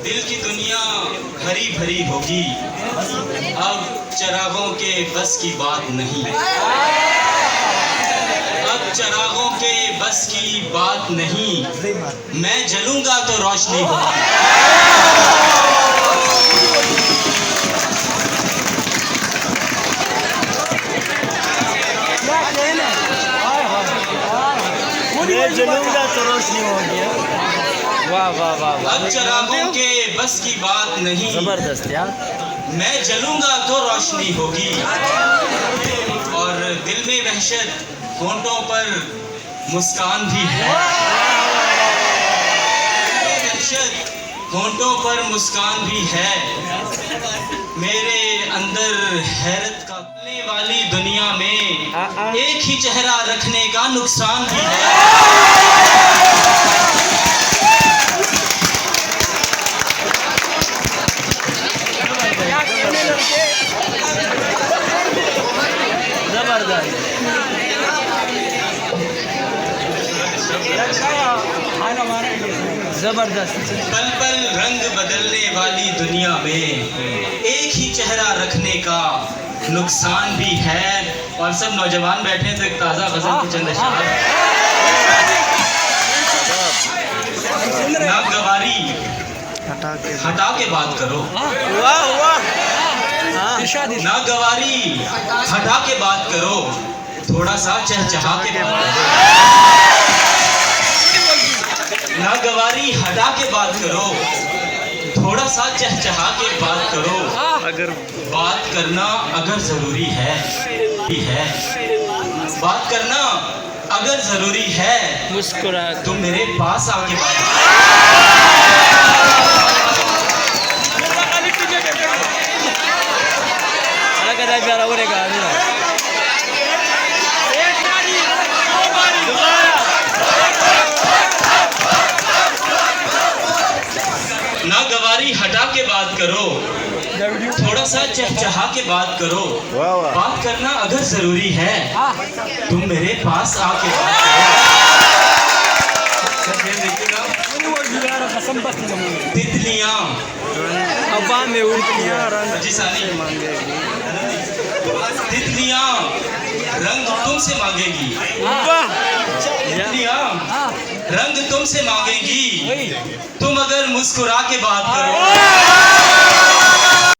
दिल की दुनिया हरी भरी होगी, अब चरागों के बस की बात नहीं। अब चरागों के बस की बात नहीं, मैं जलूंगा तो रोशनी होगी। मैं जलूंगा तो रोशनी होगी। वाह वाह वाह वाह, अब चरागों के बस की बात नहीं, जबरदस्त यार। मैं जलूंगा तो रोशनी होगी। और दिल में वहशत, होंठों पर मुस्कान भी है। वहशत, होंठों पर मुस्कान भी है। मेरे अंदर हैरत का खुलने वाली दुनिया में एक ही चेहरा रखने का नुकसान भी है। जबरदस्त। पल पल रंग बदलने वाली दुनिया में एक ही चेहरा रखने का नुकसान भी है। और सब नौजवान बैठे तो एक ताज़ा गजल के चंद अशआर। नागवारी हटा के बात करो, वाह वाह। नागवारी हटा के बात करो, थोड़ा सा चहचहा के बात करो। नागवारी हटा के बात करो, थोड़ा सा चहचहा के बात करो। अगर बात करना अगर जरूरी है, बात करना अगर जरूरी है, मुस्कुरा तो मेरे पास आके बात करो। नागवारी हटा के बात करो, थोड़ा सा चहचहा के बात करो। बात करना अगर जरूरी है, तुम मेरे पास आके बात करो। तितलियां हवा में उड़ती जी सानी, तितलियां रंग तुमसे मांगेगी। तितलियां रंग तुमसे मांगेगी, तुम अगर मुस्कुरा के बात करो।